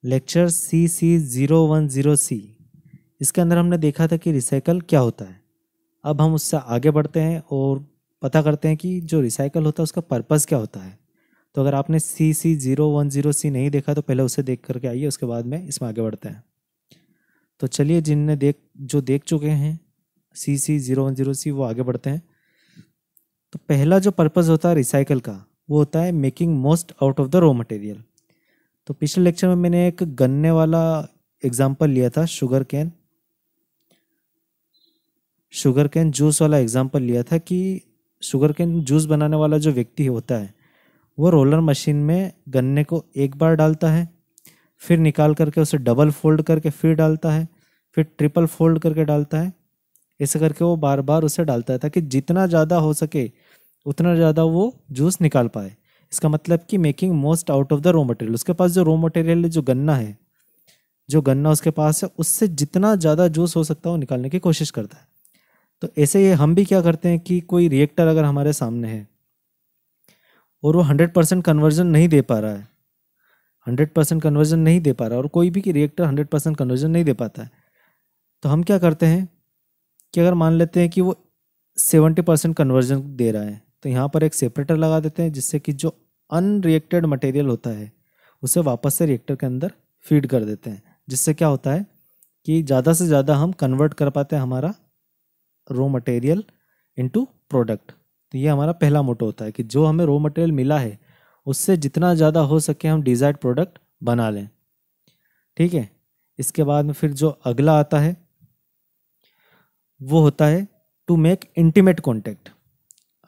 Lecture CC010C। इसके अंदर हमने देखा था कि रिसाइकल क्या होता है। अब हम उससे आगे बढ़ते हैं और पता करते हैं कि जो रिसाइकल होता है उसका पर्पज़ क्या होता है। तो अगर आपने CC010C नहीं देखा तो पहले उसे देख करके आइए, उसके बाद में इसमें आगे बढ़ते हैं। तो चलिए, जो देख चुके हैं CC010C वो आगे बढ़ते हैं। तो पहला जो पर्पज़ होता है रिसाइकल का वो होता है making most out of the raw material. तो पिछले लेक्चर में मैंने एक गन्ने वाला एग्जाम्पल लिया था, शुगर कैन जूस वाला एग्जाम्पल लिया था कि शुगर कैन जूस बनाने वाला जो व्यक्ति होता है वो रोलर मशीन में गन्ने को एक बार डालता है, फिर निकाल करके उसे डबल फोल्ड करके फिर डालता है, फिर ट्रिपल फोल्ड करके डालता है। ऐसे करके वो बार बार उसे डालता है ताकि जितना ज़्यादा हो सके उतना ज़्यादा वो जूस निकाल पाए। इसका मतलब कि making most out of the raw material. उसके पास जो रॉ मटेरियल है, जो गन्ना उसके पास है, उससे जितना ज़्यादा जूस हो सकता है वो निकालने की कोशिश करता है। तो ऐसे ही हम भी क्या करते हैं कि कोई रिएक्टर अगर हमारे सामने है और वो 100% कन्वर्जन नहीं दे पा रहा है, 100% कन्वर्जन नहीं दे पा रहा है, और कोई भी रिएक्टर 100% कन्वर्जन नहीं दे पाता है, तो हम क्या करते हैं कि अगर मान लेते हैं कि वो 70% कन्वर्जन दे रहा है तो यहाँ पर एक सेपरेटर लगा देते हैं जिससे कि जो अनरिएक्टेड मटेरियल होता है उसे वापस से रिएक्टर के अंदर फीड कर देते हैं, जिससे क्या होता है कि ज़्यादा से ज़्यादा हम कन्वर्ट कर पाते हैं हमारा रॉ मटेरियल इनटू प्रोडक्ट। तो ये हमारा पहला मोटो होता है कि जो हमें रॉ मटेरियल मिला है उससे जितना ज़्यादा हो सके हम डिज़ायर्ड प्रोडक्ट बना लें। ठीक है, इसके बाद में फिर जो अगला आता है वो होता है टू मेक इंटीमेट कॉन्टेक्ट।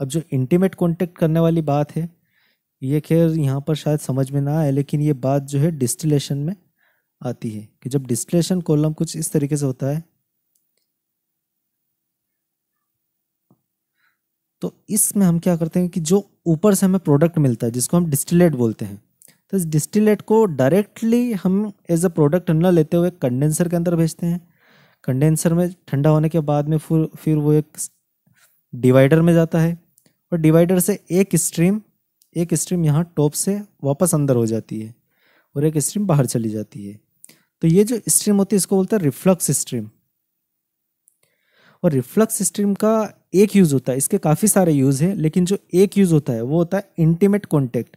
अब जो इंटीमेट कॉन्टेक्ट करने वाली बात है ये खैर यहाँ पर शायद समझ में ना आए, लेकिन ये बात जो है डिस्टिलेशन में आती है कि जब डिस्टिलेशन कॉलम कुछ इस तरीके से होता है तो इसमें हम क्या करते हैं कि जो ऊपर से हमें प्रोडक्ट मिलता है जिसको हम डिस्टिलेट बोलते हैं, तो इस डिस्टिलेट को डायरेक्टली हम एज अ प्रोडक्ट न लेते हुए कंडेंसर के अंदर भेजते हैं। कंडेंसर में ठंडा होने के बाद में फिर वो एक डिवाइडर में जाता है और डिवाइडर से एक स्ट्रीम यहाँ टॉप से वापस अंदर हो जाती है और एक स्ट्रीम बाहर चली जाती है। तो ये जो स्ट्रीम होती है इसको बोलते हैं रिफ्लक्स स्ट्रीम। और रिफ्लक्स स्ट्रीम का एक यूज़ होता है, इसके काफ़ी सारे यूज़ हैं, लेकिन जो एक यूज़ होता है वो होता है इंटीमेट कॉन्टेक्ट।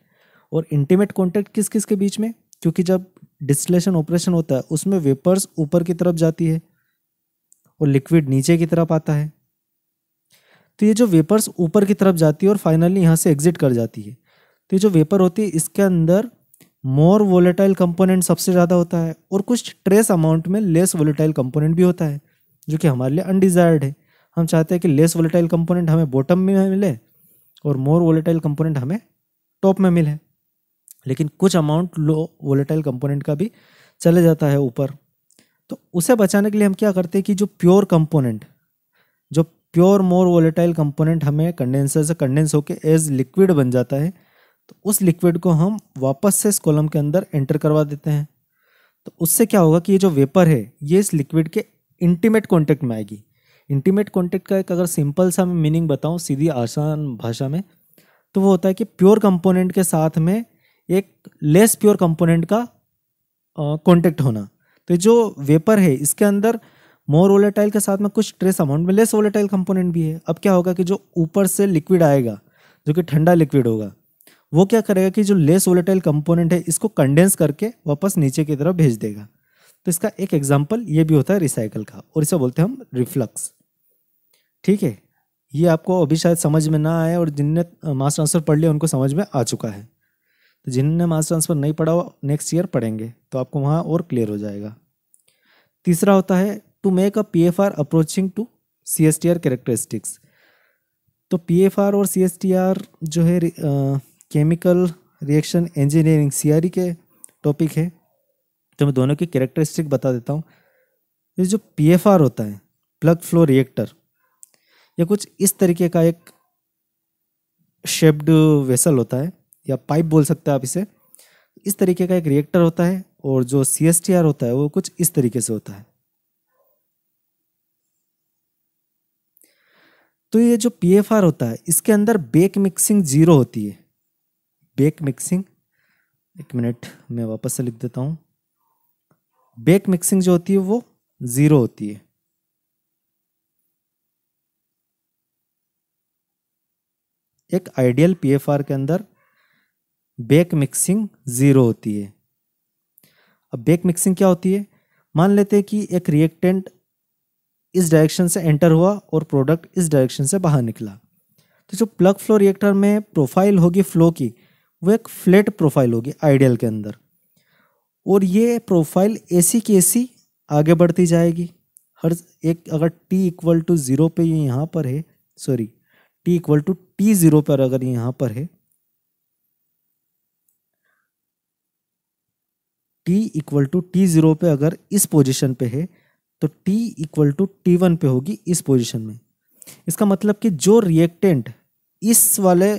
और इंटीमेट कॉन्टेक्ट किस किस के बीच में, क्योंकि जब डिस्टिलेशन ऑपरेशन होता है उसमें वेपर्स ऊपर की तरफ जाती है और लिक्विड नीचे की तरफ आता है। तो ये जो वेपर्स ऊपर की तरफ जाती है और फाइनली यहाँ से एग्जिट कर जाती है, तो ये जो वेपर होती है इसके अंदर मोर वोलेटाइल कंपोनेंट सबसे ज़्यादा होता है और कुछ ट्रेस अमाउंट में लेस वोलेटाइल कंपोनेंट भी होता है जो कि हमारे लिए अनडिजायर्ड है। हम चाहते हैं कि लेस वोलेटाइल कंपोनेंट हमें बॉटम में मिले और मोर वोलेटाइल कंपोनेंट हमें टॉप में मिले, लेकिन कुछ अमाउंट लो वोलेटाइल कंपोनेंट का भी चले जाता है ऊपर। तो उसे बचाने के लिए हम क्या करते हैं कि जो प्योर मोर वोलेटाइल कंपोनेंट हमें कंडेंसर से कंडेंस होकर एज लिक्विड बन जाता है, तो उस लिक्विड को हम वापस से इस कॉलम के अंदर एंटर करवा देते हैं। तो उससे क्या होगा कि ये जो वेपर है ये इस लिक्विड के इंटीमेट कॉन्टेक्ट में आएगी। इंटीमेट कॉन्टेक्ट का एक अगर सिंपल सा मैं मीनिंग बताऊं सीधी आसान भाषा में, तो वो होता है कि प्योर कंपोनेंट के साथ में एक लेस प्योर कंपोनेंट का कॉन्टेक्ट होना। तो जो वेपर है इसके अंदर मोर वोलेटाइल के साथ में कुछ ट्रेस अमाउंट में लेस वोलेटाइल कंपोनेंट भी है। अब क्या होगा कि जो ऊपर से लिक्विड आएगा जो कि ठंडा लिक्विड होगा वो क्या करेगा कि जो लेस वोलेटाइल कंपोनेंट है इसको कंडेंस करके वापस नीचे की तरफ भेज देगा। तो इसका एक एग्जांपल ये भी होता है रिसाइकल का, और इसे बोलते हैं हम रिफ्लक्स। ठीक है, ये आपको अभी शायद समझ में ना आए और जिनने मास ट्रांसफर पढ़ लिया उनको समझ में आ चुका है। तो जिनने मास ट्रांसफर नहीं पढ़ा वो नेक्स्ट ईयर पढ़ेंगे तो आपको वहाँ और क्लियर हो जाएगा। तीसरा होता है to make a PFR approaching to CSTR characteristics. तो PFR और CSTR जो है केमिकल रिएक्शन इंजीनियरिंग CRE के टॉपिक है, तो मैं दोनों की कैरेक्टरिस्टिक बता देता हूँ। ये जो PFR होता है प्लग फ्लो रिएक्टर, ये कुछ इस तरीके का एक शेप्ड वेसल होता है या पाइप बोल सकते हैं आप इसे। इस तरीके का एक रिएक्टर होता है और जो CSTR होता है वो कुछ इस तरीके से होता है। तो ये जो PFR होता है इसके अंदर बेक मिक्सिंग 0 होती है। बेक मिक्सिंग, एक मिनट मैं वापस से लिख देता हूँ। बेक मिक्सिंग जो होती है वो 0 होती है। एक आइडियल पीएफआर के अंदर बेक मिक्सिंग 0 होती है। अब बेक मिक्सिंग क्या होती है? मान लेते हैं कि एक रिएक्टेंट इस डायरेक्शन से एंटर हुआ और प्रोडक्ट इस डायरेक्शन से बाहर निकला। तो जो प्लग फ्लो रिएक्टर में प्रोफाइल होगी फ्लो की, वो एक फ्लैट प्रोफाइल होगी आइडियल के अंदर, और ये प्रोफाइल ऐसी की ऐसी आगे बढ़ती जाएगी। हर एक, अगर t इक्वल टू 0 पे ये यहाँ पर है, sorry t equal to t0 पर अगर यहाँ पर है, t इक्वल टू t0 पे अगर इस पोजीशन पे है, तो t इक्वल टू t1 पे होगी इस पोजीशन में। इसका मतलब कि जो रिएक्टेंट इस वाले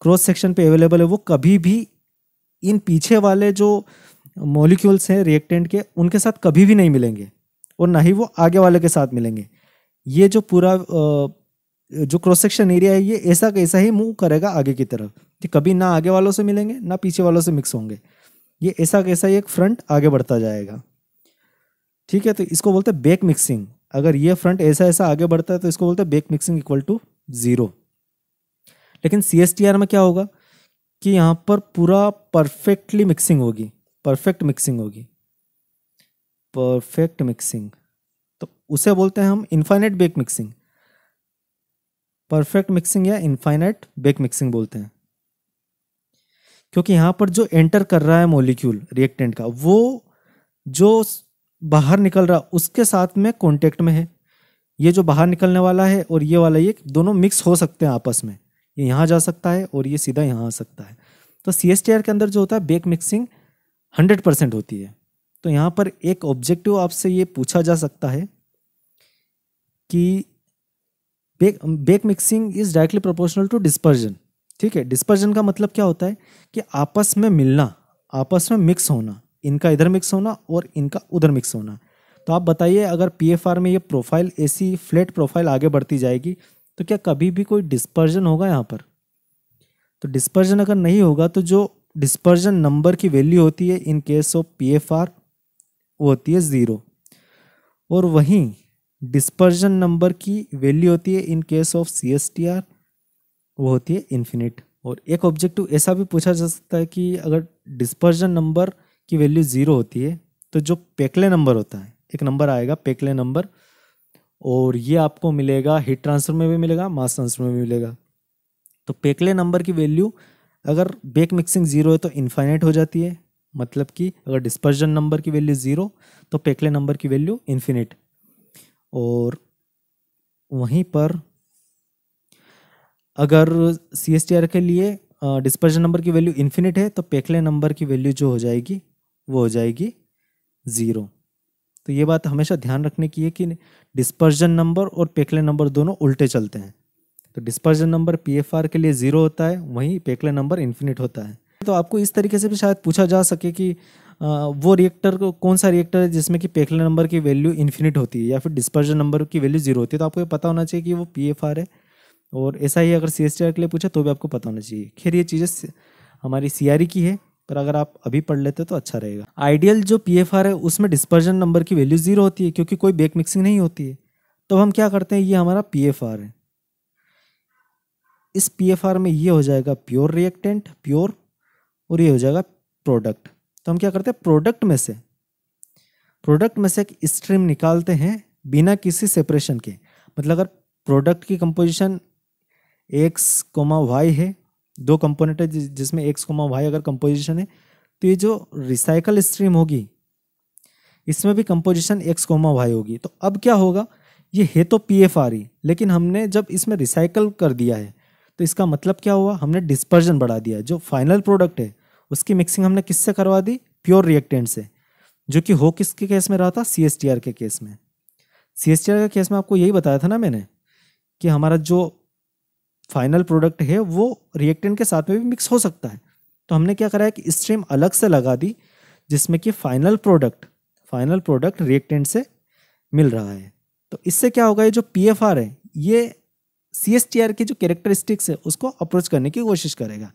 क्रॉस सेक्शन पे अवेलेबल है, वो कभी भी इन पीछे वाले जो मॉलिक्यूल्स हैं रिएक्टेंट के, उनके साथ कभी भी नहीं मिलेंगे, और ना ही वो आगे वाले के साथ मिलेंगे। ये जो पूरा जो क्रॉस सेक्शन एरिया है, ये ऐसा कैसा ही मूव करेगा आगे की तरफ, कि कभी ना आगे वालों से मिलेंगे ना पीछे वालों से मिक्स होंगे। ये ऐसा कैसा ही एक फ्रंट आगे बढ़ता जाएगा। ठीक है, तो इसको बोलते हैं बेक मिक्सिंग। अगर ये फ्रंट ऐसा ऐसा आगे बढ़ता है तो इसको बोलते हैं बेक मिक्सिंग इक्वल टू 0। लेकिन CSTR में क्या होगा कि यहाँ पर पूरा परफेक्टली मिक्सिंग होगी, परफेक्ट मिक्सिंग होगी, परफेक्ट मिक्सिंग। तो उसे बोलते हैं हम infinite back mixing, perfect mixing या इनफाइनाइट बेक मिक्सिंग बोलते हैं। क्योंकि यहाँ पर जो एंटर कर रहा है मॉलिक्यूल रिएक्टेंट का, वो जो बाहर निकल रहा उसके साथ में कांटेक्ट में है। ये जो बाहर निकलने वाला है और ये वाला, ये दोनों मिक्स हो सकते हैं आपस में। ये यहाँ जा सकता है और ये सीधा यहाँ आ सकता है। तो CSTR के अंदर जो होता है बेक मिक्सिंग 100% होती है। तो यहाँ पर एक ऑब्जेक्टिव आपसे ये पूछा जा सकता है कि back mixing is directly proportional to dispersion. ठीक है, डिस्पर्जन का मतलब क्या होता है कि आपस में मिलना, आपस में मिक्स होना, इनका इधर मिक्स होना और इनका उधर मिक्स होना। तो आप बताइए, अगर पीएफआर में ये प्रोफाइल ऐसी फ्लैट प्रोफाइल आगे बढ़ती जाएगी तो क्या कभी भी कोई डिस्पर्जन होगा यहाँ पर? तो डिस्पर्जन अगर नहीं होगा तो जो डिस्पर्जन नंबर की वैल्यू होती है इन केस ऑफ पीएफआर, वो होती है 0, और वहीं डिस्पर्जन नंबर की वैल्यू होती है इन केस ऑफ CSTR, वो होती है इन्फिनिट। और एक ऑब्जेक्टिव ऐसा भी पूछा जा सकता है कि अगर डिस्पर्जन नंबर की वैल्यू 0 होती है तो जो पेकले नंबर होता है, एक नंबर आएगा पेकले नंबर, और ये आपको मिलेगा हीट ट्रांसफर में भी मिलेगा, मास ट्रांसफर में भी मिलेगा। तो पेकले नंबर की वैल्यू अगर बेक मिक्सिंग 0 है तो इनफाइनाइट हो जाती है। मतलब कि अगर डिस्पर्जन नंबर की वैल्यू 0 तो पेकले नंबर की वैल्यू इन्फिनिट। और वहीं पर अगर CSTR के लिए डिस्पर्जन नंबर की वैल्यू इन्फिनिट है तो पेकले नंबर की वैल्यू जो हो जाएगी वो हो जाएगी 0। तो ये बात हमेशा ध्यान रखने की है कि डिस्पर्जन नंबर और पेकले नंबर दोनों उल्टे चलते हैं। तो डिस्पर्जन नंबर पीएफआर के लिए 0 होता है, वहीं पेकले नंबर इन्फिनिट होता है। तो आपको इस तरीके से भी शायद पूछा जा सके कि वो रिएक्टर को कौन सा रिएक्टर है जिसमें कि पेकले नंबर की वैल्यू इन्फिनिट होती है या फिर डिस्पर्जन नंबर की वैल्यू 0 होती है। तो आपको ये पता होना चाहिए कि वो पीएफआर है। और ऐसा ही अगर CSTR के लिए पूछे तो भी आपको पता होना चाहिए। खैर ये चीज़ें हमारी CRE की है, पर अगर आप अभी पढ़ लेते तो अच्छा रहेगा। आइडियल जो पीएफआर है उसमें डिस्पर्जन नंबर की वैल्यू 0 होती है क्योंकि कोई बेक मिक्सिंग नहीं होती है। तो हम क्या करते हैं, ये हमारा पीएफआर है। इस पीएफआर में ये हो जाएगा प्योर रिएक्टेंट, प्योर, और ये हो जाएगा प्रोडक्ट। तो हम क्या करते हैं, प्रोडक्ट में से एक स्ट्रीम निकालते हैं बिना किसी सेपरेशन के। मतलब अगर प्रोडक्ट की कंपोजिशन x, y है, दो कंपोनेंट है जिसमें x, y अगर कंपोजिशन है, तो ये जो रिसाइकल स्ट्रीम होगी इसमें भी कंपोजिशन x, y होगी। तो अब क्या होगा, ये है तो पीएफआर ही, लेकिन हमने जब इसमें रिसाइकल कर दिया है तो इसका मतलब क्या हुआ, हमने डिस्पर्जन बढ़ा दिया। जो फाइनल प्रोडक्ट है उसकी मिक्सिंग हमने किससे करवा दी, प्योर रिएक्टेंट से, जो कि हो किसके केस में रहा था, CSTR के केस में। CSTR के केस में आपको यही बताया था ना मैंने कि हमारा जो फाइनल प्रोडक्ट है वो रिएक्टेंट के साथ में भी मिक्स हो सकता है। तो हमने क्या करा है कि स्ट्रीम अलग से लगा दी जिसमें कि फाइनल प्रोडक्ट रिएक्टेंट से मिल रहा है। तो इससे क्या होगा, ये जो पीएफआर है ये CSTR की जो कैरेक्टरिस्टिक्स है उसको अप्रोच करने की कोशिश करेगा।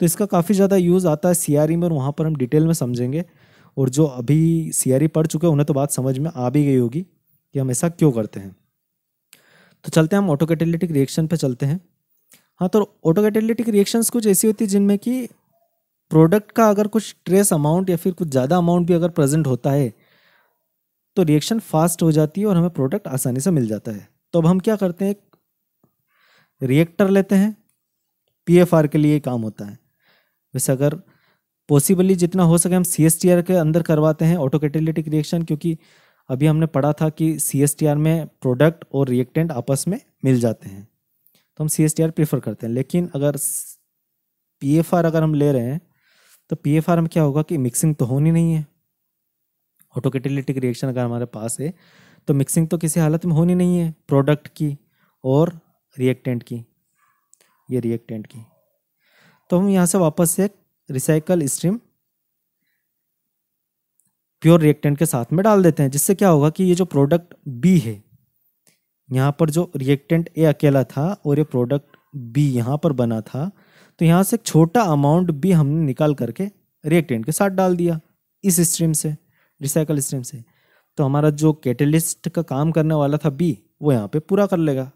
तो इसका काफ़ी ज़्यादा यूज़ आता है CRE में, और वहाँ पर हम डिटेल में समझेंगे। और जो अभी सीआरई पढ़ चुके हैं उन्हें तो बात समझ में आ भी गई होगी कि हम ऐसा क्यों करते हैं। तो चलते हैं हम ऑटो कैटालिटिक रिएक्शन पे चलते हैं। हाँ, तो ऑटो कैटालिटिक रिएक्शंस कुछ ऐसी होती है जिनमें कि प्रोडक्ट का अगर कुछ ट्रेस अमाउंट या फिर कुछ ज़्यादा अमाउंट भी अगर प्रेजेंट होता है तो रिएक्शन फास्ट हो जाती है और हमें प्रोडक्ट आसानी से मिल जाता है। तो अब हम क्या करते हैं, एक रिएक्टर लेते हैं, पीएफआर के लिए काम होता है। वैसे अगर पॉसिबली जितना हो सके हम सीएसटीआर के अंदर करवाते हैं ऑटो कैटालिटिक रिएक्शन, क्योंकि अभी हमने पढ़ा था कि सीएसटीआर में प्रोडक्ट और रिएक्टेंट आपस में मिल जाते हैं, तो हम सीएसटीआर प्रेफर करते हैं। लेकिन अगर पीएफआर अगर हम ले रहे हैं तो पीएफआर में क्या होगा कि मिक्सिंग तो होनी नहीं है। ऑटो कैटालिटिक रिएक्शन अगर हमारे पास है तो मिक्सिंग तो किसी हालत में होनी नहीं है प्रोडक्ट की और रिएक्टेंट की, ये रिएक्टेंट की। तो हम यहाँ से वापस से रिसाइकल स्ट्रीम प्योर रिएक्टेंट के साथ में डाल देते हैं, जिससे क्या होगा कि ये जो प्रोडक्ट बी है, यहाँ पर जो रिएक्टेंट ए अकेला था और ये प्रोडक्ट बी यहाँ पर बना था, तो यहाँ से एक छोटा अमाउंट बी हमने निकाल करके रिएक्टेंट के साथ डाल दिया इस स्ट्रीम से, रिसाइकल स्ट्रीम से। तो हमारा जो कैटलिस्ट का काम करने वाला था बी, वो यहाँ पे पूरा कर लेगा।